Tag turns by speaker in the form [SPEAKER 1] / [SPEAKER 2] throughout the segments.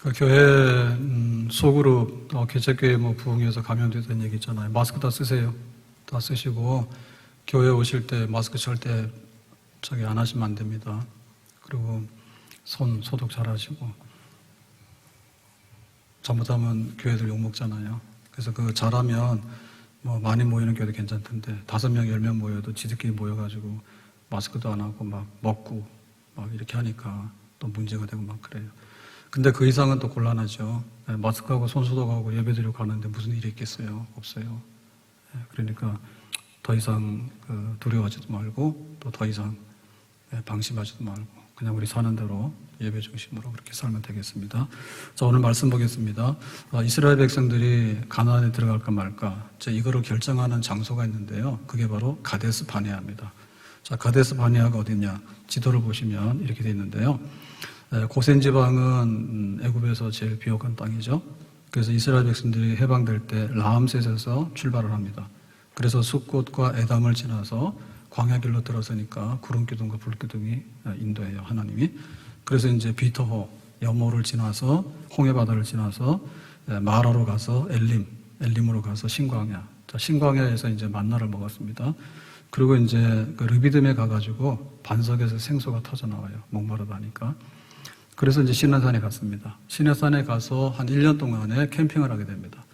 [SPEAKER 1] 그 교회 소그룹 개척교회 부흥해서 감염됐다는 얘기 있잖아요. 마스크 다 쓰세요. 다 쓰시고 교회 오실 때 마스크 절대 안 하시면 안 됩니다. 그리고 손 소독 잘 하시고, 잘못하면 교회들 욕먹잖아요. 그래서 그거 잘하면 많이 모이는 교회도 괜찮던데 5명, 10명 모여도 지들끼리 모여가지고 마스크도 안 하고 막 먹고 막 이렇게 하니까 또 문제가 되고 막 그래요. 근데 그 이상은 또 곤란하죠. 마스크하고 손소독하고 예배드리고 가는데 무슨 일이 있겠어요? 없어요. 그러니까 더 이상 두려워하지도 말고 또 더 이상 방심하지도 말고 그냥 우리 사는 대로 예배 중심으로 그렇게 살면 되겠습니다. 자, 오늘 말씀 보겠습니다. 이스라엘 백성들이 가나안에 들어갈까 말까 이거를 결정하는 장소가 있는데요. 그게 바로 가데스 바네아입니다. 자, 가데스 바네아가 어디냐? 지도를 보시면 이렇게 되어 있는데요. 고센 지방은 애굽에서 제일 비옥한 땅이죠. 그래서 이스라엘 백성들이 해방될 때 라암셋에서 출발을 합니다. 그래서 숫곳과 에담을 지나서 광야길로 들어서니까 구름기둥과 불기둥이 인도해요, 하나님이. 그래서 이제 비터호, 여모를 지나서 홍해바다를 지나서 마라로 가서 엘림으로 가서 신광야. 자, 신광야에서 이제 만나를 먹었습니다. 그리고 이제 그 르비딤에 가가지고 반석에서 생수가 터져 나와요. 목마르다 하니까. 그래서 이제 시내산에 갔습니다. 시내산에 가서 한 1년 동안에 캠핑을 하게 됩니다.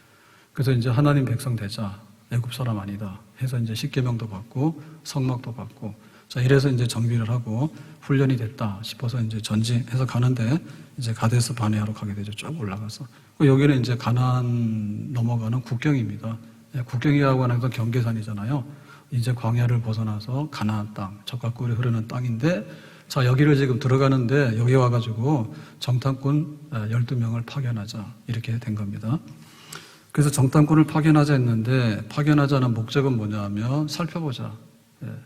[SPEAKER 1] 그래서 이제 하나님 백성 되자, 애굽 사람 아니다 해서 이제 십계명도 받고 성막도 받고, 자, 이래서 이제 정비를 하고 훈련이 됐다 싶어서 이제 전지해서 가는데 이제 가데스 바네아로 가게 되죠. 쭉 올라가서. 여기는 이제 가나안 넘어가는 국경입니다. 국경이라고 하는 건 경계선이잖아요. 이제 광야를 벗어나서 가나안 땅, 젖과 꿀이 흐르는 땅인데, 자, 여기를 지금 들어가는데 여기 와가지고 정탐꾼 12명을 파견하자 이렇게 된 겁니다. 그래서 정탐꾼을 파견하자 했는데 파견하자는 목적은 뭐냐면 살펴보자.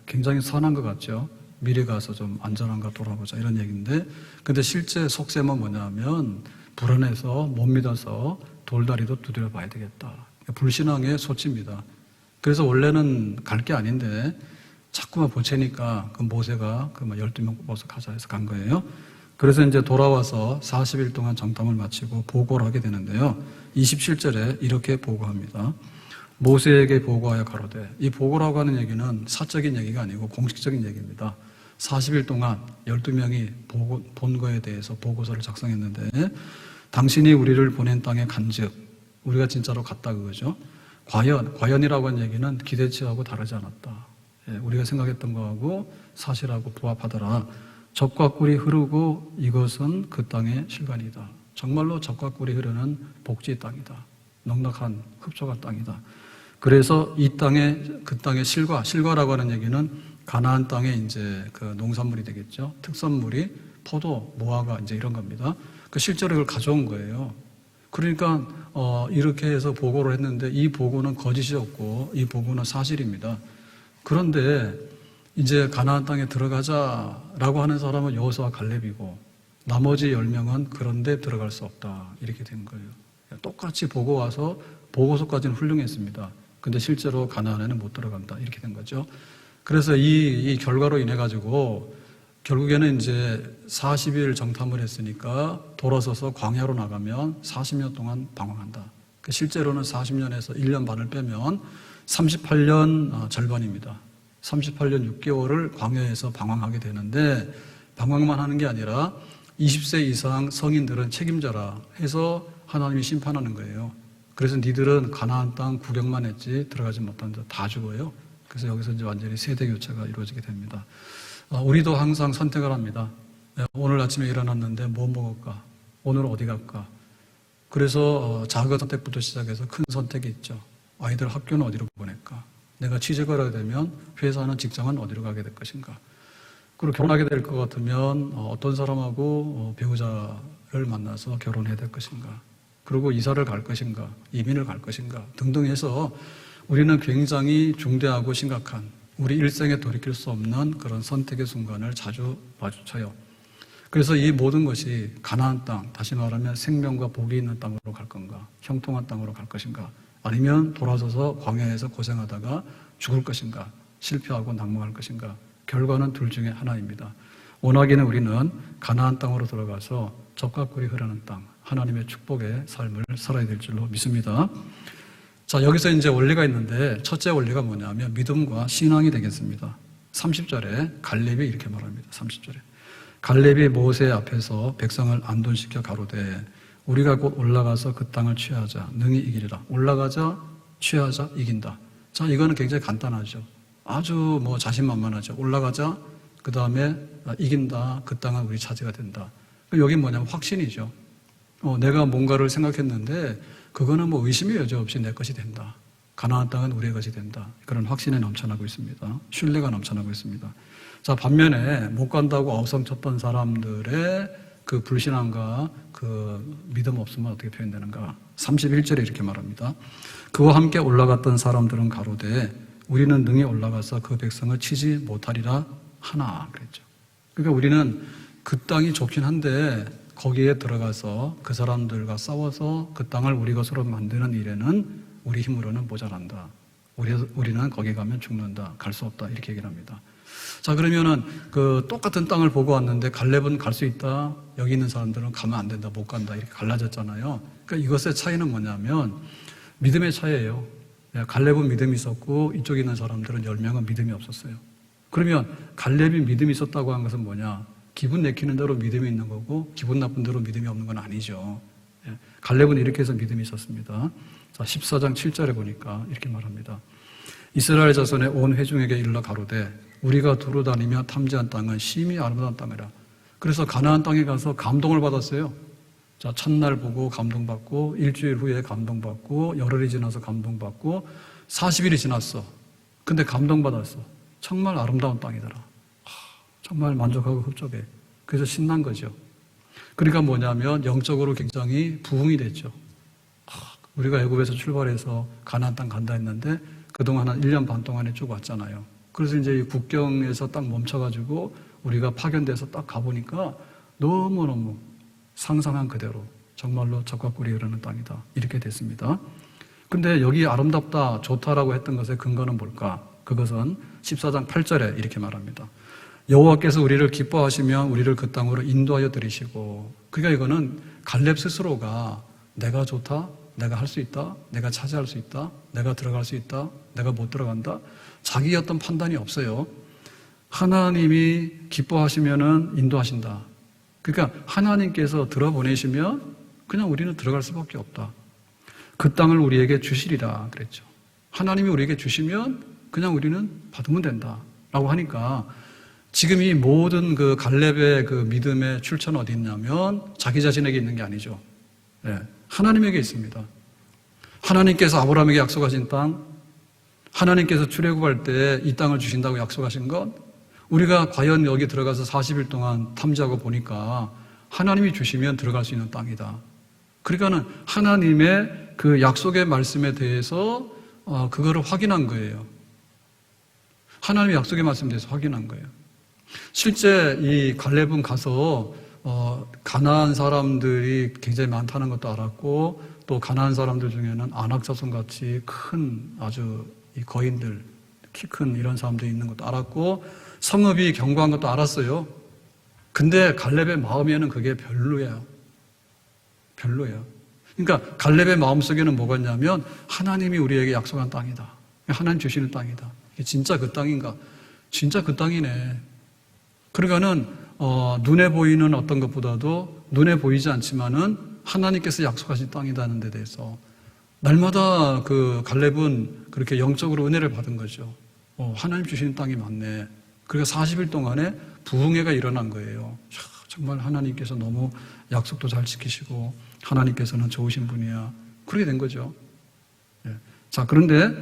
[SPEAKER 1] 굉장히 선한 것 같죠. 미리 가서 좀 안전한가 돌아보자 이런 얘기인데, 근데 실제 속셈은 뭐냐면 불안해서 못 믿어서 돌다리도 두드려 봐야 되겠다. 불신앙의 소치입니다. 그래서 원래는 갈 게 아닌데 자꾸만 보채니까 그 모세가 12명 뽑아서 가자 해서 간 거예요. 그래서 이제 돌아와서 40일 동안 정탐을 마치고 보고를 하게 되는데요. 27절에 이렇게 보고합니다. 모세에게 보고하여 가로되, 이 보고라고 하는 얘기는 사적인 얘기가 아니고 공식적인 얘기입니다. 40일 동안 12명이 본 거에 대해서 보고서를 작성했는데, 당신이 우리를 보낸 땅에 간즉 우리가 진짜로 갔다 그거죠. 과연이라고 하는 얘기는 기대치하고 다르지 않았다. 우리가 생각했던 거하고 사실하고 부합하더라. 젖과 꿀이 흐르고 이것은 그 땅의 실관이다. 정말로 젖과 꿀이 흐르는 복지의 땅이다. 넉넉한 흡족한 땅이다. 그래서 이 땅에 그 땅의 실과라고 하는 얘기는 가나안 땅의 이제 그 농산물이 되겠죠. 특산물이 포도, 무화과 이제 이런 겁니다. 그 실제로 이걸 가져온 거예요. 그러니까 이렇게 해서 보고를 했는데 이 보고는 거짓이었고 이 보고는 사실입니다. 그런데 이제 가나안 땅에 들어가자라고 하는 사람은 여호수아 갈렙이고 나머지 10명은 그런데 들어갈 수 없다 이렇게 된 거예요. 똑같이 보고 와서 보고서까지는 훌륭했습니다. 근데 실제로 가나안에는 못 들어간다 이렇게 된 거죠. 그래서 이 결과로 인해 가지고 결국에는 이제 40일 정탐을 했으니까 돌아서서 광야로 나가면 40년 동안 방황한다. 실제로는 40년에서 1년 반을 빼면 38년 절반입니다. 38년 6개월을 광야에서 방황하게 되는데, 방황만 하는 게 아니라 20세 이상 성인들은 책임져라 해서 하나님이 심판하는 거예요. 그래서 니들은 가나안 땅 구경만 했지 들어가지 못한 자 다 죽어요. 그래서 여기서 이제 완전히 세대 교체가 이루어지게 됩니다. 우리도 항상 선택을 합니다. 오늘 아침에 일어났는데 뭐 먹을까? 오늘 어디 갈까? 그래서 작은 선택부터 시작해서 큰 선택이 있죠. 아이들 학교는 어디로 보낼까? 내가 취직을 하게 되면 회사는 직장은 어디로 가게 될 것인가? 그리고 결혼하게 될 것 같으면 어떤 사람하고 배우자를 만나서 결혼해야 될 것인가? 그리고 이사를 갈 것인가? 이민을 갈 것인가? 등등 해서 우리는 굉장히 중대하고 심각한 우리 일생에 돌이킬 수 없는 그런 선택의 순간을 자주 마주쳐요. 그래서 이 모든 것이 가나안 땅, 다시 말하면 생명과 복이 있는 땅으로 갈 건가? 형통한 땅으로 갈 것인가? 아니면 돌아서서 광야에서 고생하다가 죽을 것인가? 실패하고 낙망할 것인가? 결과는 둘 중에 하나입니다. 원하기는 우리는 가나안 땅으로 들어가서 젖과 꿀이 흐르는 땅, 하나님의 축복의 삶을 살아야 될 줄로 믿습니다. 자, 여기서 이제 원리가 있는데 첫째 원리가 뭐냐면 믿음과 신앙이 되겠습니다. 30절에 갈렙이 이렇게 말합니다. 30절에 갈렙이 모세 앞에서 백성을 안돈시켜 가로되 우리가 곧 올라가서 그 땅을 취하자 능히 이기리라. 올라가자, 취하자, 이긴다. 자, 이거는 굉장히 간단하죠. 아주 뭐 자신만만하죠. 올라가자, 그 다음에 이긴다, 그 땅은 우리 차지가 된다. 여기 뭐냐면 확신이죠. 내가 뭔가를 생각했는데 그거는 뭐 의심의 여지 없이 내 것이 된다. 가나안 땅은 우리의 것이 된다. 그런 확신에 넘쳐나고 있습니다. 신뢰가 넘쳐나고 있습니다. 자, 반면에 못 간다고 어성쳤던 사람들의 그 불신앙과 그 믿음 없음은 어떻게 표현되는가? 31절에 이렇게 말합니다. 그와 함께 올라갔던 사람들은 가로되 우리는 능히 올라가서 그 백성을 치지 못하리라 하나 그랬죠. 그러니까 우리는 그 땅이 좋긴 한데 거기에 들어가서 그 사람들과 싸워서 그 땅을 우리 것으로 만드는 일에는 우리 힘으로는 모자란다. 우리는 거기 가면 죽는다. 갈 수 없다. 이렇게 얘기를 합니다. 자, 그러면은 그 똑같은 땅을 보고 왔는데 갈렙은 갈 수 있다. 여기 있는 사람들은 가면 안 된다. 못 간다. 이렇게 갈라졌잖아요. 그러니까 이것의 차이는 뭐냐면 믿음의 차이예요. 갈렙은 믿음이 있었고 이쪽에 있는 사람들은 10명은 믿음이 없었어요. 그러면 갈렙이 믿음이 있었다고 한 것은 뭐냐? 기분 내키는 대로 믿음이 있는 거고 기분 나쁜 대로 믿음이 없는 건 아니죠. 갈렙은 이렇게 해서 믿음이 있었습니다. 자, 14장 7절에 보니까 이렇게 말합니다. 이스라엘 자손의 온 회중에게 일러 가로되 우리가 두루 다니며 탐지한 땅은 심히 아름다운 땅이라. 그래서 가나안 땅에 가서 감동을 받았어요. 자, 첫날 보고 감동받고 일주일 후에 감동받고 열흘이 지나서 감동받고 40일이 지났어. 근데 감동받았어. 정말 아름다운 땅이더라. 정말 만족하고 흡족해. 그래서 신난 거죠. 그러니까 뭐냐면 영적으로 굉장히 부흥이 됐죠. 우리가 애굽에서 출발해서 가나안 땅 간다 했는데 그동안 한 1년 반 동안에 쭉 왔잖아요. 그래서 이제 이 국경에서 딱 멈춰가지고 우리가 파견돼서 딱 가보니까 너무너무 상상한 그대로 정말로 젖과 꿀이 흐르는 땅이다. 이렇게 됐습니다. 근데 여기 아름답다, 좋다라고 했던 것의 근거는 뭘까? 그것은 14장 8절에 이렇게 말합니다. 여호와께서 우리를 기뻐하시면 우리를 그 땅으로 인도하여 들이시고, 그러니까 이거는 갈렙 스스로가 내가 좋다, 내가 할 수 있다, 내가 차지할 수 있다, 내가 들어갈 수 있다, 내가 못 들어간다, 자기 어떤 판단이 없어요. 하나님이 기뻐하시면은 인도하신다. 그러니까 하나님께서 들어보내시면 그냥 우리는 들어갈 수밖에 없다. 그 땅을 우리에게 주시리라 그랬죠. 하나님이 우리에게 주시면 그냥 우리는 받으면 된다 라고 하니까 지금 이 모든 그 갈렙의 그 믿음의 출처는 어디 있냐면 자기 자신에게 있는 게 아니죠. 네, 하나님에게 있습니다. 하나님께서 아브라함에게 약속하신 땅, 하나님께서 출애굽할 때 이 땅을 주신다고 약속하신 것, 우리가 과연 여기 들어가서 40일 동안 탐지하고 보니까 하나님이 주시면 들어갈 수 있는 땅이다. 그러니까는 하나님의 그 약속의 말씀에 대해서 그거를 확인한 거예요. 하나님의 약속의 말씀에 대해서 확인한 거예요. 실제 이 갈렙은 가서 가나안 사람들이 굉장히 많다는 것도 알았고, 또 가나안 사람들 중에는 아낙자손 같이 큰 아주 이 거인들, 키 큰 이런 사람들이 있는 것도 알았고, 성읍이 견고한 것도 알았어요. 근데 갈렙의 마음에는 그게 별로예요. 별로예요. 그러니까 갈렙의 마음속에는 뭐가 있냐면 하나님이 우리에게 약속한 땅이다. 하나님 주시는 땅이다. 이게 진짜 그 땅인가? 진짜 그 땅이네. 그러니까는 눈에 보이는 어떤 것보다도 눈에 보이지 않지만은 하나님께서 약속하신 땅이라는 데 대해서 날마다 그 갈렙은 그렇게 영적으로 은혜를 받은 거죠. 하나님 주시는 땅이 맞네. 그러니까 40일 동안에 부흥회가 일어난 거예요. 정말 하나님께서 너무 약속도 잘 지키시고 하나님께서는 좋으신 분이야. 그렇게 된 거죠. 자, 그런데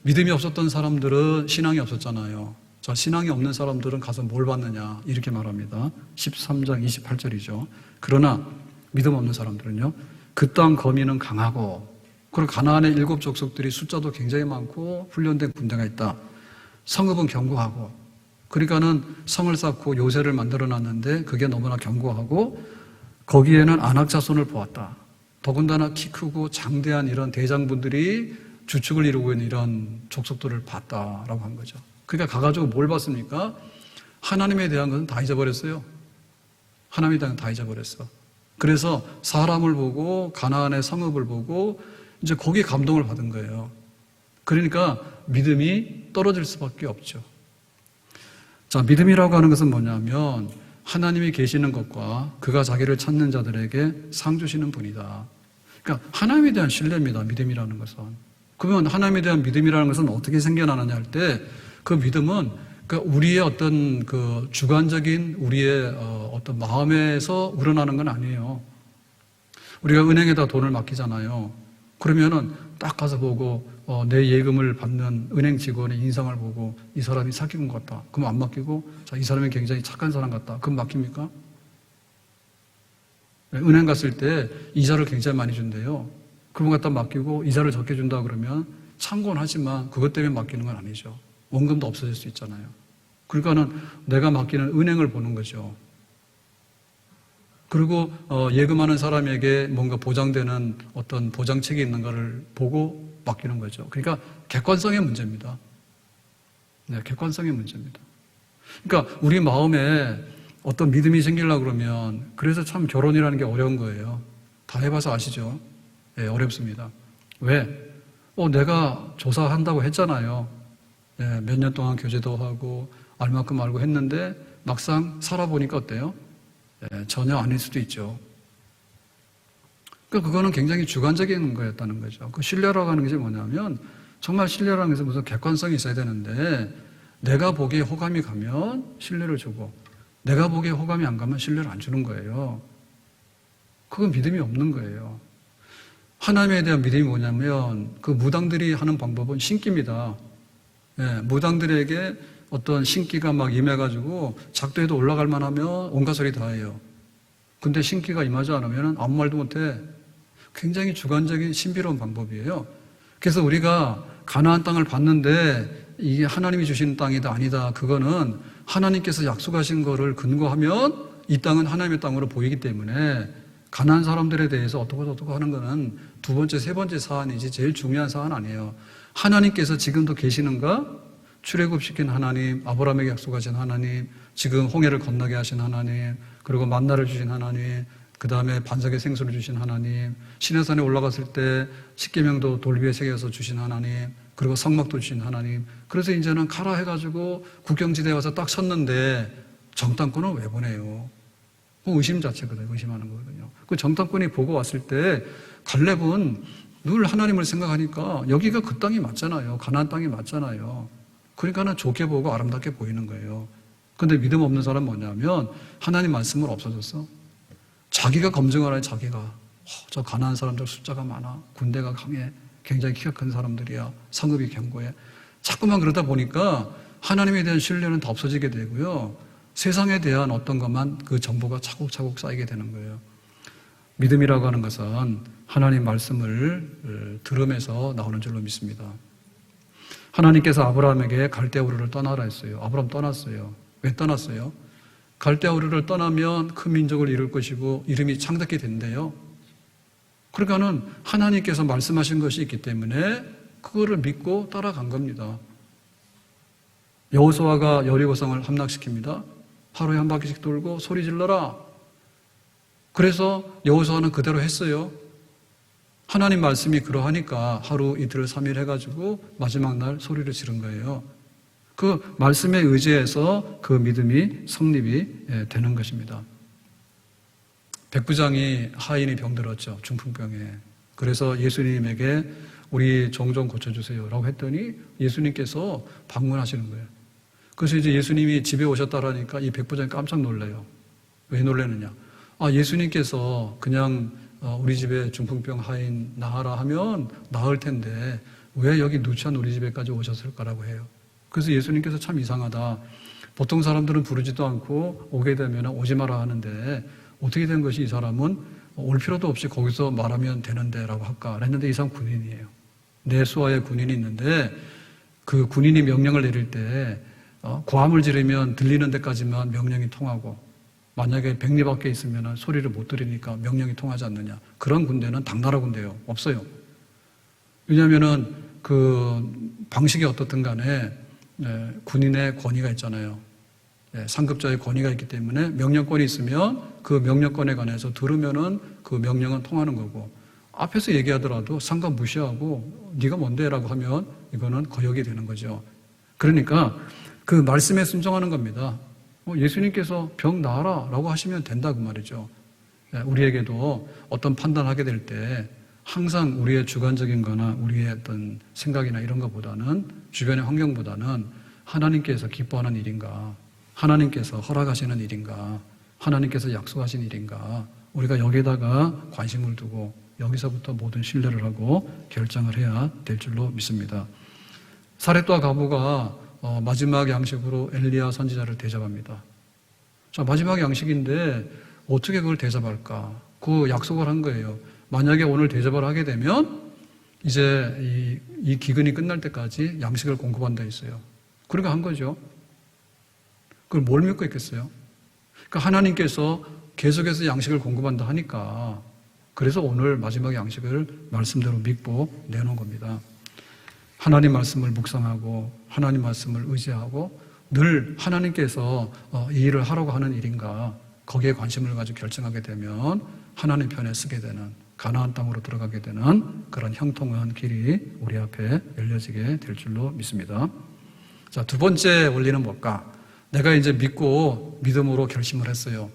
[SPEAKER 1] 믿음이 없었던 사람들은 신앙이 없었잖아요. 자, 신앙이 없는 사람들은 가서 뭘 받느냐 이렇게 말합니다. 13장 28절이죠. 그러나 믿음 없는 사람들은요, 그 땅 거민은 강하고, 그리고 가나안의 7 족속들이 숫자도 굉장히 많고 훈련된 군대가 있다. 성읍은 견고하고, 그러니까는 성을 쌓고 요새를 만들어 놨는데 그게 너무나 견고하고, 거기에는 아낙 자손을 보았다. 더군다나 키 크고 장대한 이런 대장분들이 주축을 이루고 있는 이런 족속들을 봤다라고 한 거죠. 그러니까 가가지고 뭘 봤습니까? 하나님에 대한 것은 다 잊어버렸어요. 하나님에 대한 건 다 잊어버렸어. 그래서 사람을 보고 가나안의 성읍을 보고 이제 거기에 감동을 받은 거예요. 그러니까 믿음이 떨어질 수밖에 없죠. 자, 믿음이라고 하는 것은 뭐냐면 하나님이 계시는 것과 그가 자기를 찾는 자들에게 상 주시는 분이다. 그러니까 하나님에 대한 신뢰입니다. 믿음이라는 것은. 그러면 하나님에 대한 믿음이라는 것은 어떻게 생겨나느냐 할 때 그 믿음은 그러니까 우리의 어떤 그 주관적인 우리의 어떤 마음에서 우러나는 건 아니에요. 우리가 은행에다 돈을 맡기잖아요. 그러면은 딱 가서 보고 내 예금을 받는 은행 직원의 인상을 보고 이 사람이 사기꾼 같다. 그럼 안 맡기고 자, 이 사람이 굉장히 착한 사람 같다. 그럼 맡깁니까? 은행 갔을 때 이자를 굉장히 많이 준대요. 그럼 갖다 맡기고 이자를 적게 준다 그러면 참고는 하지만 그것 때문에 맡기는 건 아니죠. 원금도 없어질 수 있잖아요. 그러니까는 내가 맡기는 은행을 보는 거죠. 그리고 예금하는 사람에게 뭔가 보장되는 어떤 보장책이 있는가를 보고 맡기는 거죠. 그러니까 객관성의 문제입니다. 네, 객관성의 문제입니다. 그러니까 우리 마음에 어떤 믿음이 생기려고 그러면 그래서 참 결혼이라는 게 어려운 거예요. 다 해봐서 아시죠? 네, 어렵습니다. 왜? 내가 조사한다고 했잖아요. 네, 몇 년 동안 교제도 하고 알만큼 알고 했는데 막상 살아보니까 어때요? 네, 전혀 아닐 수도 있죠. 그러니까 그거는 굉장히 주관적인 거였다는 거죠. 그 신뢰라고 하는 것이 뭐냐면 정말 신뢰라는 것은 무슨 객관성이 있어야 되는데 내가 보기에 호감이 가면 신뢰를 주고 내가 보기에 호감이 안 가면 신뢰를 안 주는 거예요. 그건 믿음이 없는 거예요. 하나님에 대한 믿음이 뭐냐면 그 무당들이 하는 방법은 신기입니다. 예, 무당들에게 어떤 신기가 막 임해가지고 작도에도 올라갈 만하면 온갖 소리 다 해요. 근데 신기가 임하지 않으면 아무 말도 못해. 굉장히 주관적인 신비로운 방법이에요. 그래서 우리가 가나안 땅을 봤는데 이게 하나님이 주시는 땅이다 아니다 그거는 하나님께서 약속하신 거를 근거하면 이 땅은 하나님의 땅으로 보이기 때문에 가나안 사람들에 대해서 어떻게 하는 거는 두 번째, 세 번째 사안이지 제일 중요한 사안 아니에요. 하나님께서 지금도 계시는가? 출애굽시킨 하나님, 아브라함에게 약속하신 하나님, 지금 홍해를 건너게 하신 하나님, 그리고 만나를 주신 하나님, 그 다음에 반석의 생수를 주신 하나님, 시내산에 올라갔을 때 십계명도 돌 위에 새겨서 주신 하나님, 그리고 성막도 주신 하나님. 그래서 이제는 가라 해가지고 국경지대에 와서 딱 섰는데 정탐꾼은 왜 보내요? 의심 자체거든요. 의심하는 거거든요. 그 정탐꾼이 보고 왔을 때 갈렙은 늘 하나님을 생각하니까 여기가 그 땅이 맞잖아요. 가나안 땅이 맞잖아요. 그러니까는 좋게 보고 아름답게 보이는 거예요. 근데 믿음 없는 사람은 뭐냐면 하나님 말씀은 없어졌어. 자기가 검증하라. 자기가 저 가나안 사람들 숫자가 많아. 군대가 강해. 굉장히 키가 큰 사람들이야. 성읍이 견고해. 자꾸만 그러다 보니까 하나님에 대한 신뢰는 다 없어지게 되고요. 세상에 대한 어떤 것만 그 정보가 차곡차곡 쌓이게 되는 거예요. 믿음이라고 하는 것은 하나님 말씀을 들으면서 나오는 줄로 믿습니다. 하나님께서 아브라함에게 갈대아 우르를 떠나라 했어요. 아브라함 떠났어요. 왜 떠났어요? 갈대아 우르를 떠나면 큰 민족을 이룰 것이고 이름이 창대케 된대요. 그러니까는 하나님께서 말씀하신 것이 있기 때문에 그거를 믿고 따라간 겁니다. 여호수아가 여리고성을 함락시킵니다. 하루에 한 바퀴씩 돌고 소리 질러라. 그래서 여호수아는 그대로 했어요. 하나님 말씀이 그러하니까 하루 이틀 3일 해가지고 마지막 날 소리를 지른 거예요. 그 말씀에 의지해서 그 믿음이 성립이 되는 것입니다. 백부장이 하인이 병들었죠. 중풍병에. 그래서 예수님에게 우리 종종 고쳐주세요 라고 했더니 예수님께서 방문하시는 거예요. 그래서 이제 예수님이 집에 오셨다라니까 이 백부장이 깜짝 놀라요. 왜 놀라느냐? 예수님께서 그냥 우리 집에 중풍병 하인 나으라 하면 나을 텐데 왜 여기 누추한 우리 집에까지 오셨을까라고 해요. 그래서 예수님께서 참 이상하다. 보통 사람들은 부르지도 않고 오게 되면 오지 마라 하는데 어떻게 된 것이 이 사람은 올 필요도 없이 거기서 말하면 되는데 라고 할까 했는데 이 사람 군인이에요. 내수하에 군인이 있는데 그 군인이 명령을 내릴 때 고함을 지르면 들리는 데까지만 명령이 통하고 만약에 백리 밖에 있으면 소리를 못 들으니까 명령이 통하지 않느냐. 그런 군대는 당나라 군대예요. 없어요. 왜냐하면은 그 방식이 어떻든 간에 군인의 권위가 있잖아요. 상급자의 권위가 있기 때문에 명령권이 있으면 그 명령권에 관해서 들으면은 그 명령은 통하는 거고, 앞에서 얘기하더라도 상관 무시하고 네가 뭔데? 라고 하면 이거는 거역이 되는 거죠. 그러니까 그 말씀에 순종하는 겁니다. 예수님께서 병 나아라 라고 하시면 된다 그 말이죠. 우리에게도 어떤 판단하게 될 때 항상 우리의 주관적인 거나 우리의 어떤 생각이나 이런 것보다는, 주변의 환경보다는 하나님께서 기뻐하는 일인가, 하나님께서 허락하시는 일인가, 하나님께서 약속하신 일인가, 우리가 여기에다가 관심을 두고 여기서부터 모든 신뢰를 하고 결정을 해야 될 줄로 믿습니다. 사렙과 가부가 마지막 양식으로 엘리야 선지자를 대접합니다. 자, 마지막 양식인데 어떻게 그걸 대접할까? 그 약속을 한 거예요. 만약에 오늘 대접을 하게 되면 이제 이 기근이 끝날 때까지 양식을 공급한다 했어요. 그러니까 한 거죠. 그걸 뭘 믿고 있겠어요? 그러니까 하나님께서 계속해서 양식을 공급한다 하니까, 그래서 오늘 마지막 양식을 말씀대로 믿고 내놓은 겁니다. 하나님 말씀을 묵상하고 하나님 말씀을 의지하고 늘 하나님께서 이 일을 하라고 하는 일인가, 거기에 관심을 가지고 결정하게 되면 하나님 편에 서게 되는, 가나안 땅으로 들어가게 되는 그런 형통한 길이 우리 앞에 열려지게 될 줄로 믿습니다. 자, 두 번째 원리는 뭘까? 내가 이제 믿고 믿음으로 결심을 했어요.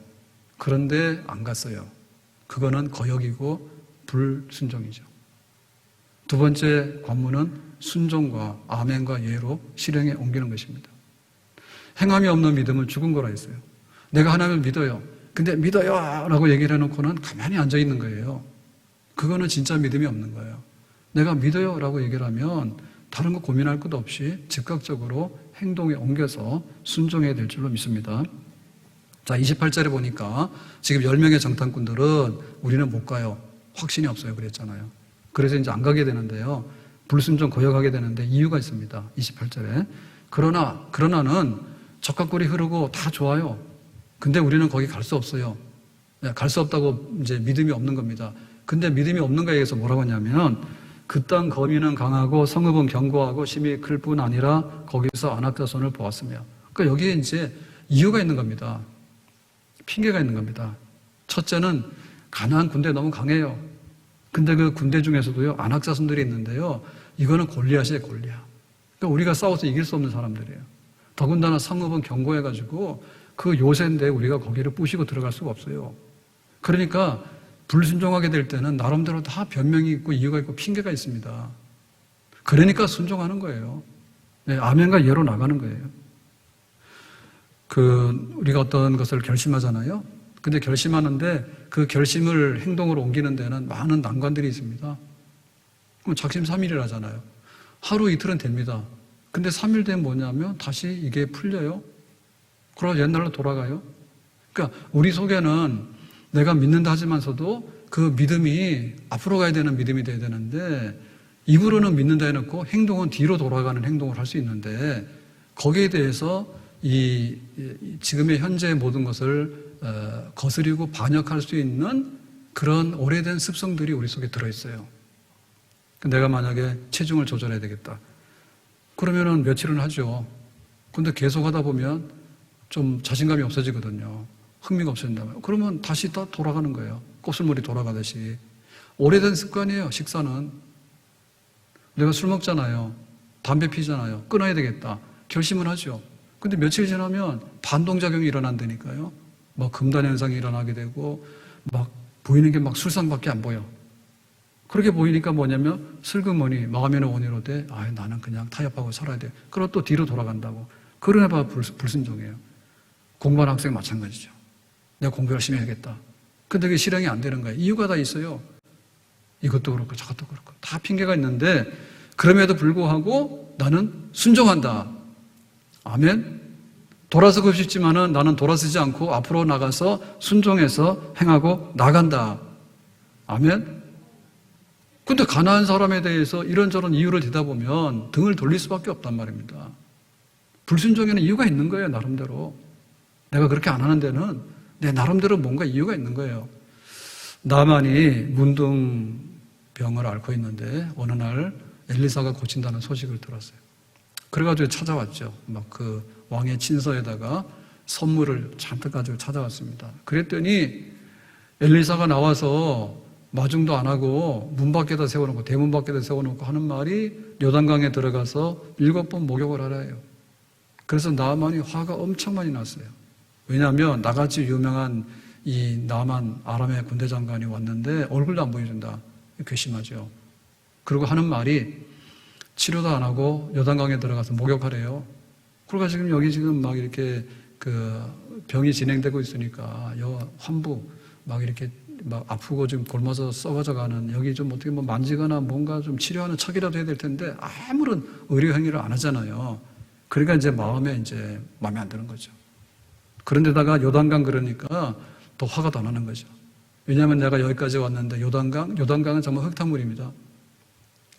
[SPEAKER 1] 그런데 안 갔어요. 그거는 거역이고 불순종이죠. 두 번째 관문은 순종과 아멘과 예로 실행에 옮기는 것입니다. 행함이 없는 믿음은 죽은 거라 했어요. 내가 하나님을 믿어요. 근데 믿어요 라고 얘기를 해놓고는 가만히 앉아있는 거예요. 그거는 진짜 믿음이 없는 거예요. 내가 믿어요 라고 얘기를 하면 다른 거 고민할 것도 없이 즉각적으로 행동에 옮겨서 순종해야 될 줄로 믿습니다. 자, 28절에 보니까 지금 10명의 정탐꾼들은 우리는 못 가요. 확신이 없어요. 그랬잖아요. 그래서 이제 안 가게 되는데요. 불순종 거역하게 되는데 이유가 있습니다. 28절에. 그러나는 적각골이 흐르고 다 좋아요. 근데 우리는 거기 갈 수 없어요. 갈 수 없다고 이제 믿음이 없는 겁니다. 근데 믿음이 없는 거에 의해서 뭐라고 하냐면, 그 땅 거민은 강하고 성읍은 견고하고 심히 클 뿐 아니라 거기서 안악자손을 보았으며. 그러니까 여기에 이제 이유가 있는 겁니다. 핑계가 있는 겁니다. 첫째는 가나안 군대 너무 강해요. 근데 그 군대 중에서도요, 안악자손들이 있는데요, 이거는 골리앗이에요, 골리앗. 그러니까 우리가 싸워서 이길 수 없는 사람들이에요. 더군다나 성읍은 견고해가지고 그 요새인데 우리가 거기를 부시고 들어갈 수가 없어요. 그러니까 불순종하게 될 때는 나름대로 다 변명이 있고 이유가 있고 핑계가 있습니다. 그러니까 순종하는 거예요. 네, 아멘과 예로 나가는 거예요. 우리가 어떤 것을 결심하잖아요. 근데 결심하는데 그 결심을 행동으로 옮기는 데는 많은 난관들이 있습니다. 그럼 작심 3일을 하잖아요. 하루 이틀은 됩니다. 근데 3일 되면 뭐냐면 다시 이게 풀려요. 그러고 옛날로 돌아가요. 그러니까 우리 속에는 내가 믿는다 하지만서도 그 믿음이 앞으로 가야 되는 믿음이 돼야 되는데, 입으로는 믿는다 해놓고 행동은 뒤로 돌아가는 행동을 할 수 있는데, 거기에 대해서 지금의 현재의 모든 것을 거스리고 반역할 수 있는 그런 오래된 습성들이 우리 속에 들어있어요. 내가 만약에 체중을 조절해야 되겠다. 그러면은 며칠은 하죠. 근데 계속 하다 보면 좀 자신감이 없어지거든요. 흥미가 없어진다면. 그러면 다시 또 돌아가는 거예요. 꽃술물이 돌아가듯이. 오래된 습관이에요, 식사는. 내가 술 먹잖아요. 담배 피잖아요. 끊어야 되겠다. 결심을 하죠. 근데 며칠 지나면 반동작용이 일어난다니까요. 막 금단 현상이 일어나게 되고, 막 보이는 게 막 술상밖에 안 보여. 그렇게 보이니까 뭐냐면 슬그머니 마음의 원인으로 돼. 나는 그냥 타협하고 살아야 돼. 그러고 또 뒤로 돌아간다고. 그러나 불순종이에요. 공부하는 학생 마찬가지죠. 내가 공부 열심히 해야겠다. 근데 그게 실행이 안 되는 거예요. 이유가 다 있어요. 이것도 그렇고 저것도 그렇고 다 핑계가 있는데, 그럼에도 불구하고 나는 순종한다. 아멘. 돌아서고 싶지만은 나는 돌아서지 않고 앞으로 나가서 순종해서 행하고 나간다. 아멘. 근데 가난한 사람에 대해서 이런저런 이유를 대다 보면 등을 돌릴 수밖에 없단 말입니다. 불순종에는 이유가 있는 거예요, 나름대로. 내가 그렇게 안 하는 데는 내 나름대로 뭔가 이유가 있는 거예요. 나만이 문둥병을 앓고 있는데 어느 날 엘리사가 고친다는 소식을 들었어요. 그래가지고 찾아왔죠. 막 그 왕의 친서에다가 선물을 잔뜩 가지고 찾아왔습니다. 그랬더니 엘리사가 나와서 마중도 안 하고 문 밖에다 세워놓고 대문 밖에다 세워놓고 하는 말이 요단강에 들어가서 7번 목욕을 하래요. 그래서 나만이 화가 엄청 많이 났어요. 왜냐하면 나같이 유명한 이 나만 아람의 군대 장관이 왔는데 얼굴도 안 보여준다. 괘씸하죠. 그리고 하는 말이 치료도 안 하고 요단강에 들어가서 목욕하래요. 그러니까 지금 여기 지금 막 이렇게 그 병이 진행되고 있으니까 환부 막 이렇게 막 아프고 지금 굶어서 썩어져 가는 여기 좀 어떻게 뭐 만지거나 뭔가 좀 치료하는 척이라도 해야 될 텐데 아무런 의료 행위를 안 하잖아요. 그러니까 이제 마음에 안 드는 거죠. 그런데다가 요단강 그러니까 더 화가 더 나는 거죠. 왜냐하면 내가 여기까지 왔는데 요단강은 정말 흙탕물입니다.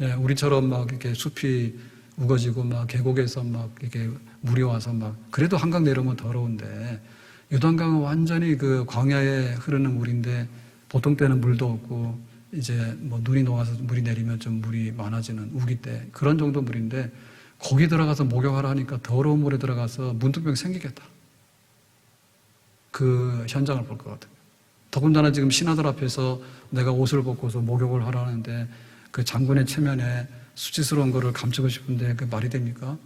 [SPEAKER 1] 예, 우리처럼 막 이렇게 숲이 우거지고 막 계곡에서 막 이렇게 물이 와서 막 그래도 한강 내려오면 더러운데 요단강은 완전히 그 광야에 흐르는 물인데 보통 때는 물도 없고 이제 뭐 눈이 녹아서 물이 내리면 좀 물이 많아지는 우기 때 그런 정도 물인데 거기 들어가서 목욕하라 하니까 더러운 물에 들어가서 문득병 생기겠다. 그 현장을 볼 것 같아요. 더군다나 지금 신하들 앞에서 내가 옷을 벗고서 목욕을 하라는데 그 장군의 체면에 수치스러운 거를 감추고 싶은데 그 말이 됩니까?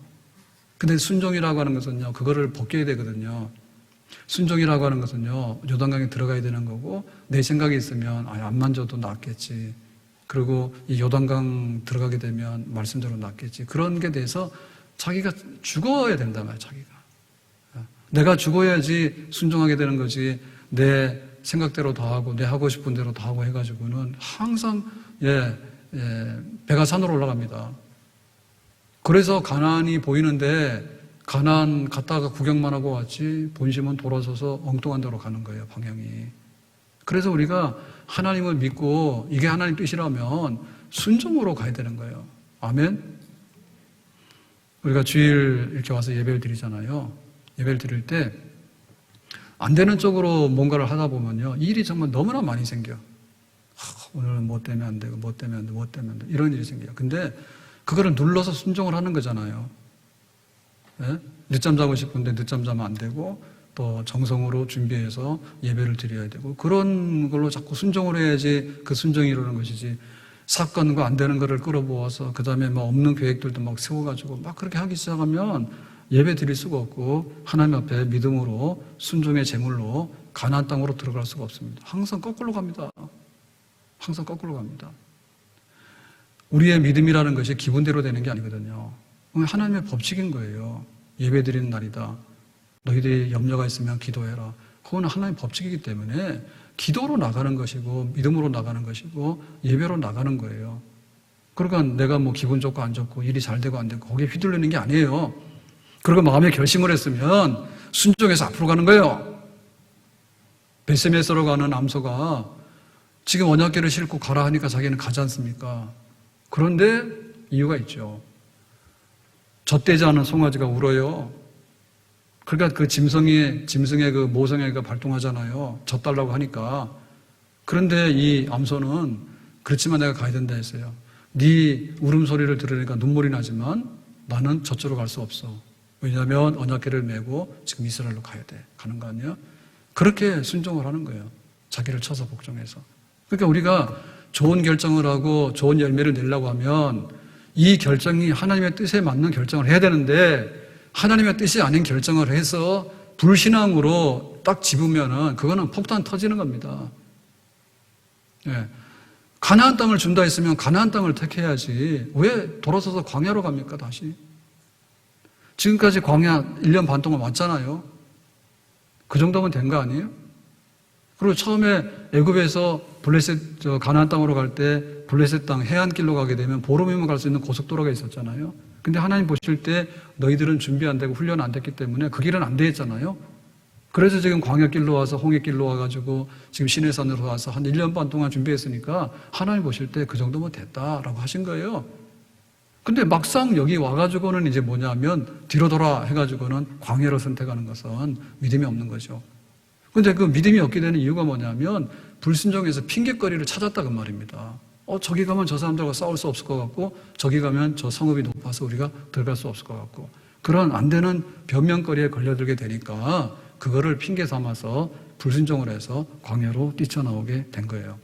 [SPEAKER 1] 근데 순종이라고 하는 것은요, 그거를 벗겨야 되거든요. 순종이라고 하는 것은요, 요단강에 들어가야 되는 거고, 내 생각이 있으면, 안 만져도 낫겠지. 그리고 이 요단강 들어가게 되면 말씀대로 낫겠지. 그런 게 돼서 자기가 죽어야 된단 말이에요, 자기가. 내가 죽어야지 순종하게 되는 거지, 내 생각대로 다 하고, 내 하고 싶은 대로 다 하고 해가지고는 항상, 배가 산으로 올라갑니다. 그래서 가나안이 보이는데, 가나안 갔다가 구경만 하고 왔지 본심은 돌아서서 엉뚱한 데로 가는 거예요, 방향이. 그래서 우리가 하나님을 믿고 이게 하나님 뜻이라면 순종으로 가야 되는 거예요. 아멘? 우리가 주일 이렇게 와서 예배를 드리잖아요. 예배를 드릴 때 안 되는 쪽으로 뭔가를 하다 보면요, 일이 정말 너무나 많이 생겨. 오늘은 뭐 때문에 안 되고 뭐 때문에 안 되고 뭐 때문에 안 되고 이런 일이 생겨요. 근데 그거를 눌러서 순종을 하는 거잖아요. 네? 늦잠 자고 싶은데 늦잠 자면 안 되고 또 정성으로 준비해서 예배를 드려야 되고 그런 걸로 자꾸 순종을 해야지 그 순종이 이루는 것이지 사건과 안 되는 거를 끌어모아서 그 다음에 막 없는 계획들도 막 세워가지고 막 그렇게 하기 시작하면 예배 드릴 수가 없고 하나님 앞에 믿음으로 순종의 제물로 가나안 땅으로 들어갈 수가 없습니다. 항상 거꾸로 갑니다. 항상 거꾸로 갑니다. 우리의 믿음이라는 것이 기분대로 되는 게 아니거든요. 하나님의 법칙인 거예요. 예배 드리는 날이다. 너희들이 염려가 있으면 기도해라. 그건 하나님의 법칙이기 때문에 기도로 나가는 것이고 믿음으로 나가는 것이고 예배로 나가는 거예요. 그러니까 내가 뭐 기분 좋고 안 좋고 일이 잘 되고 안 되고 거기에 휘둘리는 게 아니에요. 그리고 마음에 결심을 했으면 순종해서 앞으로 가는 거예요. 베세메스로 가는 암소가 지금 언약궤를 싣고 가라 하니까 자기는 가지 않습니까? 그런데 이유가 있죠. 젖대지 않은 송아지가 울어요. 그러니까 그 짐승의 그 모성애가 발동하잖아요. 젖달라고 하니까. 그런데 이 암소는 그렇지만 내가 가야 된다 했어요. 네 울음소리를 들으니까 눈물이 나지만 나는 저쪽으로 갈 수 없어. 왜냐하면 언약궤를 메고 지금 이스라엘로 가야 돼. 가는 거 아니야? 그렇게 순종을 하는 거예요. 자기를 쳐서 복종해서. 그러니까 우리가 좋은 결정을 하고 좋은 열매를 내려고 하면 이 결정이 하나님의 뜻에 맞는 결정을 해야 되는데 하나님의 뜻이 아닌 결정을 해서 불신앙으로 딱 집으면은 그거는 폭탄 터지는 겁니다. 예. 가나안 땅을 준다 했으면 가나안 땅을 택해야지 왜 돌아서서 광야로 갑니까 다시? 지금까지 광야 1년 반 동안 왔잖아요. 그 정도면 된 거 아니에요? 그리고 처음에 애굽에서 가나안 땅으로 갈 때 블레셋 땅 해안길로 가게 되면 보름이면 갈 수 있는 고속도로가 있었잖아요. 근데 하나님 보실 때 너희들은 준비 안 되고 훈련 안 됐기 때문에 그 길은 안 되었잖아요. 그래서 지금 광야길로 와서 홍해길로 와가지고 지금 시내산으로 와서 한 1년 반 동안 준비했으니까 하나님 보실 때 그 정도면 됐다라고 하신 거예요. 근데 막상 여기 와가지고는 이제 뭐냐면 뒤로 돌아 해가지고는 광야로 선택하는 것은 믿음이 없는 거죠. 근데 그 믿음이 없게 되는 이유가 뭐냐면 불순종해서 핑계거리를 찾았다 그 말입니다. 저기 가면 저 사람들과 싸울 수 없을 것 같고 저기 가면 저 성읍이 높아서 우리가 들어갈 수 없을 것 같고 그런 안 되는 변명거리에 걸려들게 되니까 그거를 핑계 삼아서 불순종을 해서 광야로 뛰쳐나오게 된 거예요.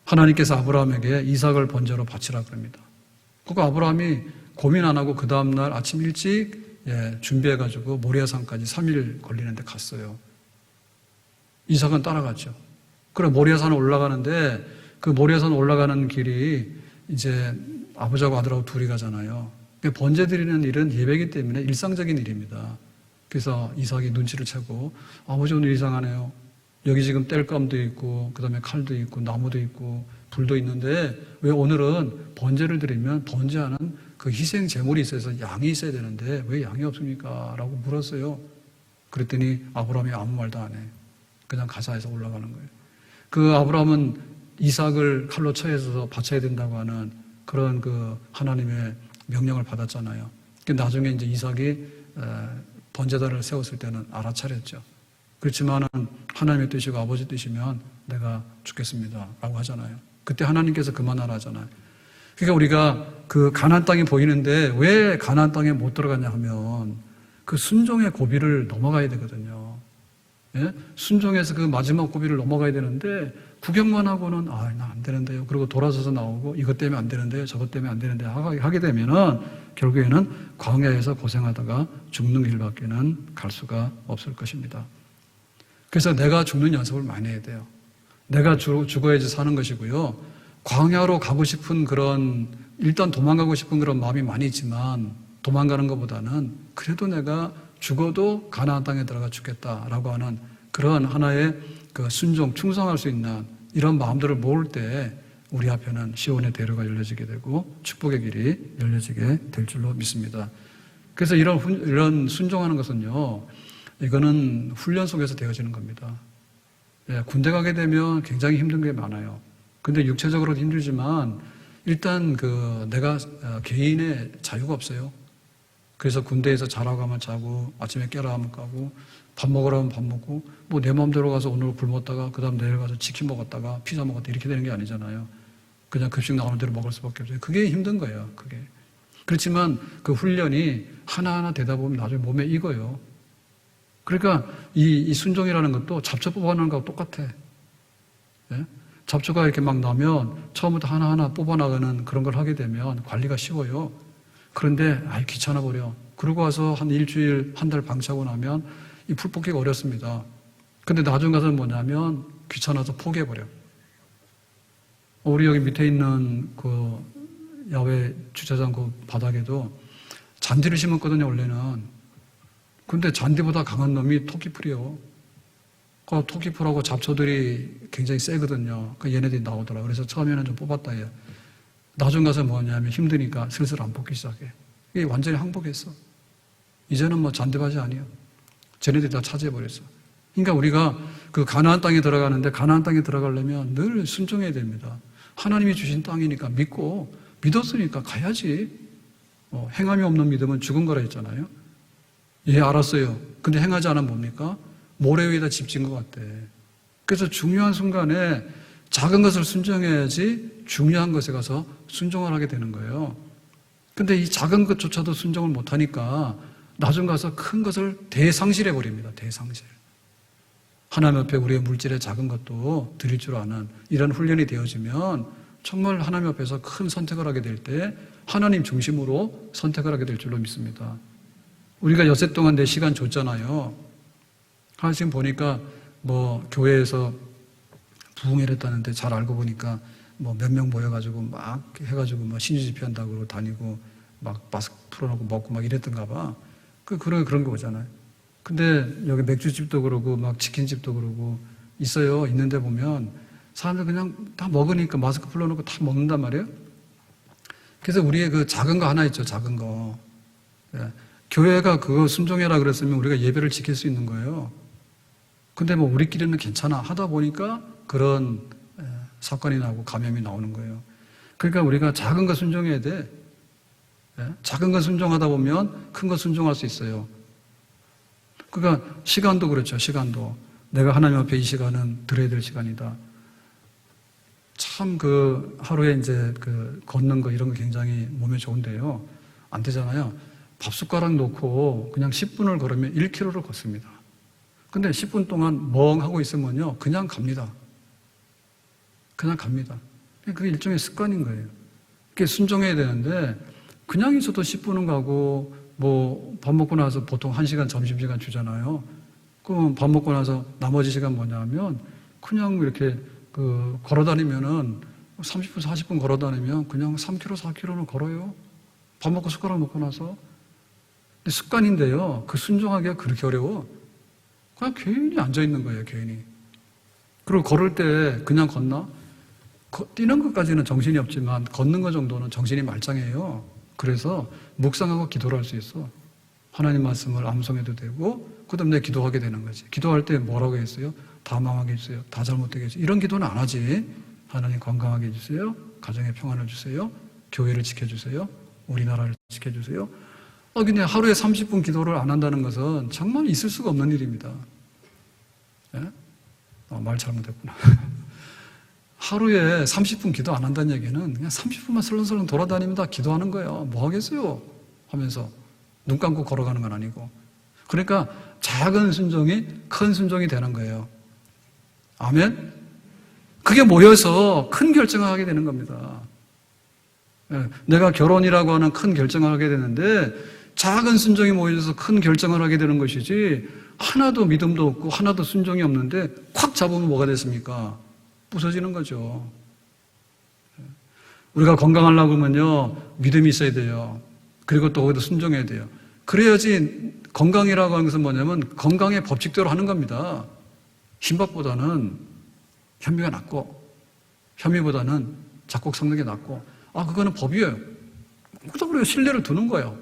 [SPEAKER 1] 하나님께서 아브라함에게 이삭을 번제로 바치라 그럽니다. 그거 아브라함이 고민 안 하고 그 다음날 아침 일찍 준비해가지고 모리아산까지 3일 걸리는데 갔어요. 이삭은 따라갔죠. 그래 모리아산 올라가는데 그 모리아산 올라가는 길이 이제 아버지하고 아들하고 둘이 가잖아요. 번제 드리는 일은 예배이기 때문에 일상적인 일입니다. 그래서 이삭이 눈치를 채고 아버지 오늘 이상하네요. 여기 지금 땔감도 있고 그다음에 칼도 있고 나무도 있고 불도 있는데 왜 오늘은 번제를 드리면 번제하는 그 희생 제물이 있어서 양이 있어야 되는데 왜 양이 없습니까? 라고 물었어요. 그랬더니 아브라함이 아무 말도 안 해. 그냥 가자 해서 올라가는 거예요. 그 아브라함은 이삭을 칼로 쳐서 바쳐야 된다고 하는 그런 그 하나님의 명령을 받았잖아요. 나중에 이제 이삭이 번제단을 세웠을 때는 알아차렸죠. 그렇지만은 하나님의 뜻이고 아버지 뜻이면 내가 죽겠습니다 라고 하잖아요. 그때 하나님께서 그만하라 하잖아요. 그러니까 우리가 그 가나안 땅이 보이는데 왜 가나안 땅에 못 들어가냐 하면 그 순종의 고비를 넘어가야 되거든요. 예? 순종해서 그 마지막 고비를 넘어가야 되는데 구경만 하고는 나 안 되는데요. 그리고 돌아서서 나오고 이것 때문에 안 되는데요. 저것 때문에 안 되는데 하게 되면은 결국에는 광야에서 고생하다가 죽는 길밖에는 갈 수가 없을 것입니다. 그래서 내가 죽는 연습을 많이 해야 돼요. 내가 죽어야지 사는 것이고요. 광야로 가고 싶은 그런 일단 도망가고 싶은 그런 마음이 많이 있지만 도망가는 것보다는 그래도 내가 죽어도 가나안 땅에 들어가 죽겠다라고 하는 그런 하나의 그 순종, 충성할 수 있는 이런 마음들을 모을 때 우리 앞에는 시온의 대로가 열려지게 되고 축복의 길이 열려지게 될 줄로 믿습니다. 그래서 이런 순종하는 것은요, 이거는 훈련 속에서 되어지는 겁니다. 군대 가게 되면 굉장히 힘든 게 많아요. 근데 육체적으로도 힘들지만 일단 내가 개인의 자유가 없어요. 그래서 군대에서 자라고 하면 자고 아침에 깨라 하면 까고 밥 먹으라 하면 밥 먹고 뭐 내 마음대로 가서 오늘 굶었다가 그 다음 내일 가서 치킨 먹었다가 피자 먹었다 이렇게 되는 게 아니잖아요. 그냥 급식 나오는 대로 먹을 수밖에 없어요. 그게 힘든 거예요. 그게. 그렇지만 그 훈련이 하나하나 되다 보면 나중에 몸에 익어요. 그러니까 이 순종이라는 것도 잡초 뽑아내는 거하고 똑같아. 예? 잡초가 이렇게 막 나면 처음부터 하나하나 뽑아나가는 그런 걸 하게 되면 관리가 쉬워요. 그런데 귀찮아 버려. 그러고 와서 한 일주일, 한 달 방치하고 나면 이 풀 뽑기가 어렵습니다. 근데 나중 가서는 뭐냐면 귀찮아서 포기해버려. 우리 여기 밑에 있는 그 야외 주차장 그 바닥에도 잔디를 심었거든요, 원래는. 근데 잔디보다 강한 놈이 토끼풀이요. 그 토끼풀하고 잡초들이 굉장히 세거든요. 그 얘네들이 나오더라. 그래서 처음에는 좀 뽑았다 해요. 나중 가서 뭐냐면 힘드니까 슬슬 안 뽑기 시작해. 이게 완전히 항복했어. 이제는 뭐 잔디밭이 아니에요. 쟤네들이 다 차지해버렸어. 그러니까 우리가 그 가나안 땅에 들어가는데 가나안 땅에 들어가려면 늘 순종해야 됩니다. 하나님이 주신 땅이니까 믿었으니까 가야지. 행함이 없는 믿음은 죽은 거라 했잖아요. 예, 알았어요. 근데 행하지 않으면 뭡니까? 모래 위에다 집 진 것 같대. 그래서 중요한 순간에 작은 것을 순종해야지 중요한 것에 가서 순종을 하게 되는 거예요. 근데 이 작은 것조차도 순종을 못하니까 나중 가서 큰 것을 대상실해 버립니다. 대상실. 하나님 앞에 우리의 물질의 작은 것도 드릴 줄 아는 이런 훈련이 되어지면 정말 하나님 앞에서 큰 선택을 하게 될 때 하나님 중심으로 선택을 하게 될 줄로 믿습니다. 우리가 엿새 동안 내 시간 줬잖아요. 지금 보니까 뭐 교회에서 부흥회를 했다는데 잘 알고 보니까 뭐 몇 명 모여가지고 막 해가지고 뭐 신유 집회한다고 그러고 다니고 막 마스크 풀어놓고 먹고 막 이랬던가 봐. 그런 거 오잖아요. 근데 여기 맥주집도 그러고 막 치킨집도 그러고 있어요. 있는데 보면 사람들 그냥 다 먹으니까 마스크 풀어놓고 다 먹는단 말이에요. 그래서 우리의 그 작은 거 하나 있죠. 작은 거. 교회가 그거 순종해라 그랬으면 우리가 예배를 지킬 수 있는 거예요. 근데 뭐 우리끼리는 괜찮아 하다 보니까 그런 사건이 나오고 감염이 나오는 거예요. 그러니까 우리가 작은 거 순종해야 돼. 작은 거 순종하다 보면 큰 거 순종할 수 있어요. 그러니까 시간도 그렇죠. 시간도. 내가 하나님 앞에 이 시간은 드려야 될 시간이다. 참 하루에 이제 걷는 거 이런 거 굉장히 몸에 좋은데요. 안 되잖아요. 밥 숟가락 놓고 그냥 10분을 걸으면 1km를 걷습니다. 근데 10분 동안 멍하고 있으면요, 그냥 갑니다. 그냥 갑니다. 그게 일종의 습관인 거예요. 그게 순종해야 되는데, 그냥 있어도 10분은 가고, 뭐, 밥 먹고 나서 보통 1시간 점심시간 주잖아요. 그럼 밥 먹고 나서 나머지 시간 뭐냐면, 그냥 이렇게 걸어 다니면은 30분, 40분 걸어 다니면 그냥 3km, 4km는 걸어요. 밥 먹고 숟가락 먹고 나서. 근데 습관인데요. 그 순종하기가 그렇게 어려워. 그냥 괜히 앉아 있는 거예요, 괜히. 그리고 걸을 때 그냥 걷나? 뛰는 것까지는 정신이 없지만 걷는 것 정도는 정신이 말짱해요. 그래서 묵상하고 기도를 할 수 있어. 하나님 말씀을 암송해도 되고, 그 다음에 내 기도하게 되는 거지. 기도할 때 뭐라고 했어요? 다 망하게 해주세요. 다 잘못되게 해주세요. 이런 기도는 안 하지. 하나님 건강하게 해주세요. 가정에 평안을 주세요. 교회를 지켜주세요. 우리나라를 지켜주세요. 근데 하루에 30분 기도를 안 한다는 것은 정말 있을 수가 없는 일입니다. 예? 말 잘못했구나. 하루에 30분 기도 안 한다는 얘기는 그냥 30분만 설렁설렁 돌아다닙니다. 기도하는 거예요. 뭐 하겠어요? 하면서 눈 감고 걸어가는 건 아니고. 그러니까 작은 순종이 큰 순종이 되는 거예요. 아멘? 그게 모여서 큰 결정을 하게 되는 겁니다. 내가 결혼이라고 하는 큰 결정을 하게 되는데 작은 순종이 모여서 큰 결정을 하게 되는 것이지, 하나도 믿음도 없고 하나도 순종이 없는데 콱 잡으면 뭐가 됐습니까? 부서지는 거죠. 우리가 건강하려고 하면요, 믿음이 있어야 돼요. 그리고 또 거기도 순종해야 돼요. 그래야지. 건강이라고 하는 것은 뭐냐면 건강의 법칙대로 하는 겁니다. 흰밥보다는 현미가 낫고, 현미보다는 잡곡 섞는 게 낫고, 그거는 법이에요. 그래서 우리가 신뢰를 두는 거예요.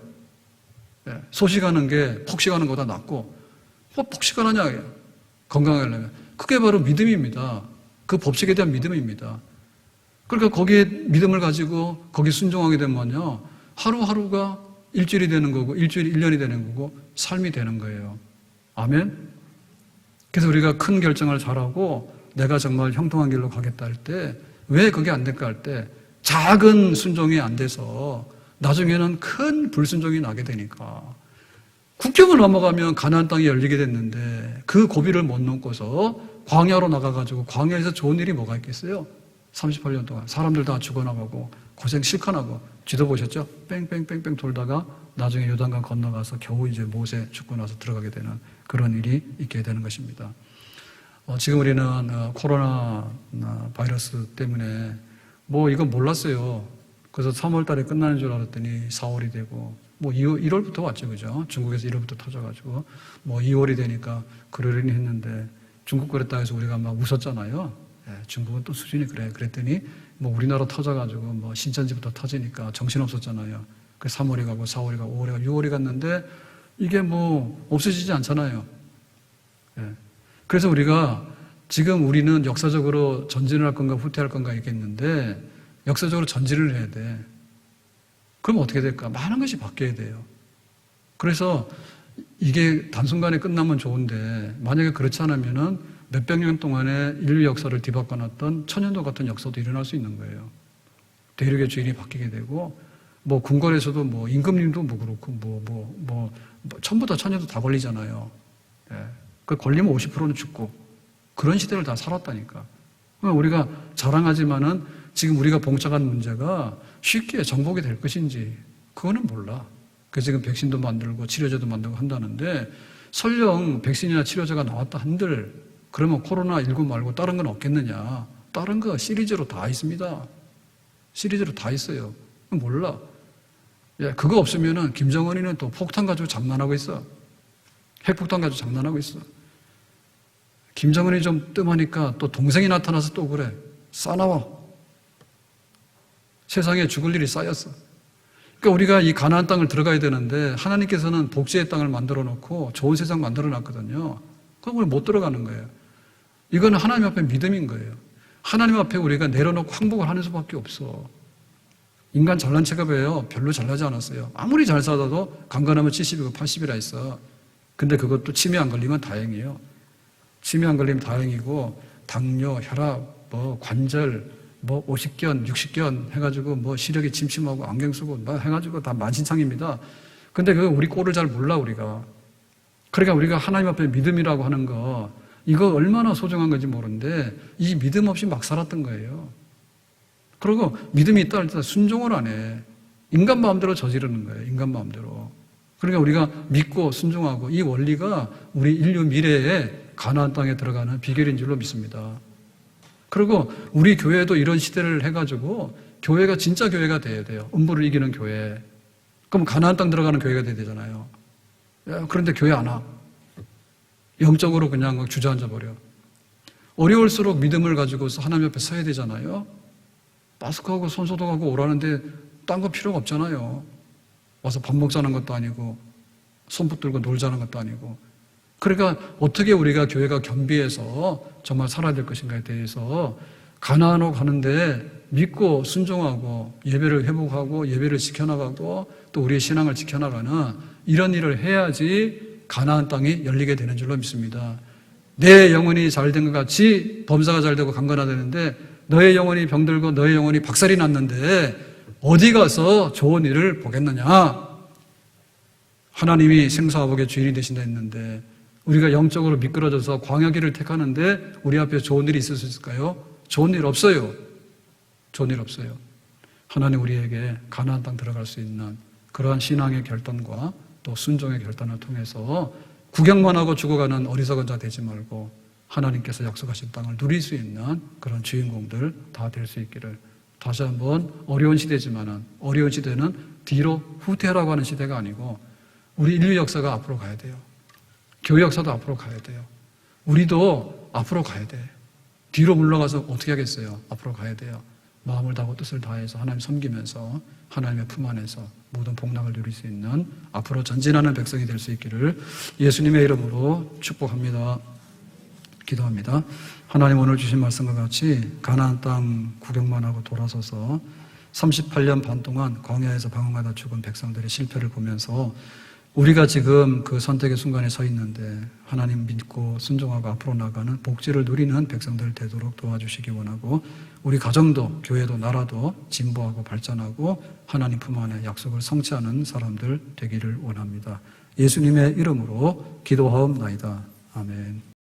[SPEAKER 1] 소식하는 게 폭식하는 것보다 낫고, 폭식하느냐, 건강하려면. 그게 바로 믿음입니다. 그 법칙에 대한 믿음입니다. 그러니까 거기에 믿음을 가지고 거기에 순종하게 되면요, 하루하루가 일주일이 되는 거고, 일주일이 1년이 되는 거고, 삶이 되는 거예요. 아멘? 그래서 우리가 큰 결정을 잘하고 내가 정말 형통한 길로 가겠다 할 때, 왜 그게 안 될까 할 때, 작은 순종이 안 돼서 나중에는 큰 불순종이 나게 되니까. 국경을 넘어가면 가나안 땅이 열리게 됐는데 그 고비를 못 넘고서 광야로 나가가지고, 광야에서 좋은 일이 뭐가 있겠어요? 38년 동안 사람들 다 죽어나가고 고생 실컷 하고, 지도 보셨죠? 뺑뺑뺑뺑 돌다가 나중에 요단강 건너가서 겨우 이제 모세 죽고 나서 들어가게 되는 그런 일이 있게 되는 것입니다. 지금 우리는 코로나 바이러스 때문에 뭐 이거 몰랐어요. 그래서 3월 달에 끝나는 줄 알았더니 4월이 되고, 뭐 1월부터 왔죠, 그죠? 중국에서 1월부터 터져가지고 뭐 2월이 되니까 그러려니 했는데, 중국 그랬다 해서 우리가 막 웃었잖아요. 중국은 또 수준이 그래. 그랬더니 뭐 우리나라 터져가지고 뭐 신천지부터 터지니까 정신없었잖아요. 그래서 3월이 가고 4월이 가고 5월이 가고 6월이 갔는데 이게 뭐 없어지지 않잖아요. 그래서 우리가 지금 우리는 역사적으로 전진을 할 건가 후퇴할 건가 있겠는데, 역사적으로 전진을 해야 돼. 그럼 어떻게 될까? 많은 것이 바뀌어야 돼요. 그래서 이게 단순간에 끝나면 좋은데, 만약에 그렇지 않으면은 몇백 년 동안의 인류 역사를 뒤바꿔놨던 천년도 같은 역사도 일어날 수 있는 거예요. 대륙의 주인이 바뀌게 되고, 뭐 궁궐에서도 뭐 임금님도 뭐 그렇고 전부 다 천년도 다 걸리잖아요. 그 걸리면 50%는 죽고, 그런 시대를 다 살았다니까. 우리가 자랑하지만은 지금 우리가 봉착한 문제가 쉽게 정복이 될 것인지 그거는 몰라. 그래서 지금 백신도 만들고 치료제도 만들고 한다는데, 설령 백신이나 치료제가 나왔다 한들 그러면 코로나19 말고 다른 건 없겠느냐? 다른 거 시리즈로 다 있습니다. 시리즈로 다 있어요. 몰라. 그거 없으면은 김정은이는 또 폭탄 가지고 장난하고 있어. 핵폭탄 가지고 장난하고 있어. 김정은이 좀 뜸하니까 또 동생이 나타나서 또 그래. 싸나와. 세상에 죽을 일이 쌓였어. 그러니까 우리가 이 가나안 땅을 들어가야 되는데, 하나님께서는 복지의 땅을 만들어 놓고 좋은 세상 만들어 놨거든요. 그럼 우리 못 들어가는 거예요. 이거는 하나님 앞에 믿음인 거예요. 하나님 앞에 우리가 내려놓고 항복을 하는 수밖에 없어. 인간 잘난 체급이에요. 별로 잘나지 않았어요. 아무리 잘 살아도 강건하면 70이고 80이라 했어. 근데 그것도 치매 안 걸리면 다행이에요. 치매 안 걸리면 다행이고, 당뇨, 혈압, 뭐 관절, 뭐 50견, 60견 해가지고 뭐 시력이 침침하고 안경 쓰고 막 해가지고 다 만신창입니다. 근데 그 우리 꼴을 잘 몰라, 우리가. 그러니까 우리가 하나님 앞에 믿음이라고 하는 거, 이거 얼마나 소중한 건지 모르는데 이 믿음 없이 막 살았던 거예요. 그리고 믿음이 있다 할 때 순종을 안 해. 인간 마음대로 저지르는 거예요. 인간 마음대로. 그러니까 우리가 믿고 순종하고 이 원리가 우리 인류 미래에 가나안 땅에 들어가는 비결인 줄로 믿습니다. 그리고 우리 교회도 이런 시대를 해가지고 교회가 진짜 교회가 돼야 돼요. 음부를 이기는 교회. 그럼 가나안 땅 들어가는 교회가 돼야 되잖아요. 그런데 교회 안 와. 영적으로 그냥 주저앉아 버려. 어려울수록 믿음을 가지고서 하나님 앞에 서야 되잖아요. 마스크하고 손 소독하고 오라는데 딴 거 필요가 없잖아요. 와서 밥 먹자는 것도 아니고 손 붙들고 놀자는 것도 아니고. 그러니까 어떻게 우리가 교회가 겸비해서 정말 살아야 될 것인가에 대해서 가나안으로 가는데 믿고 순종하고 예배를 회복하고 예배를 지켜나가고 또 우리의 신앙을 지켜나가는 이런 일을 해야지 가나안 땅이 열리게 되는 줄로 믿습니다. 내 영혼이 잘된 것 같이 범사가 잘되고 강건하되는데 너의 영혼이 병들고 너의 영혼이 박살이 났는데 어디 가서 좋은 일을 보겠느냐. 하나님이 생사화복의 주인이 되신다 했는데 우리가 영적으로 미끄러져서 광야길을 택하는데 우리 앞에 좋은 일이 있을 수 있을까요? 좋은 일 없어요. 좋은 일 없어요. 하나님 우리에게 가나안 땅 들어갈 수 있는 그러한 신앙의 결단과 또 순종의 결단을 통해서 구경만 하고 죽어가는 어리석은 자 되지 말고 하나님께서 약속하신 땅을 누릴 수 있는 그런 주인공들 다 될 수 있기를. 다시 한번 어려운 시대지만은 어려운 시대는 뒤로 후퇴하라고 하는 시대가 아니고 우리 인류 역사가 앞으로 가야 돼요. 교회 역사도 앞으로 가야 돼요. 우리도 앞으로 가야 돼. 뒤로 물러가서 어떻게 하겠어요? 앞으로 가야 돼요. 마음을 다하고 뜻을 다해서 하나님 섬기면서 하나님의 품 안에서 모든 복락을 누릴 수 있는 앞으로 전진하는 백성이 될 수 있기를 예수님의 이름으로 축복합니다. 기도합니다. 하나님 오늘 주신 말씀과 같이 가나안 땅 구경만 하고 돌아서서 38년 반 동안 광야에서 방황하다 죽은 백성들의 실패를 보면서 우리가 지금 그 선택의 순간에 서 있는데 하나님 믿고 순종하고 앞으로 나가는 복지를 누리는 백성들 되도록 도와주시기 원하고 우리 가정도 교회도 나라도 진보하고 발전하고 하나님 품 안에 약속을 성취하는 사람들 되기를 원합니다. 예수님의 이름으로 기도하옵나이다. 아멘.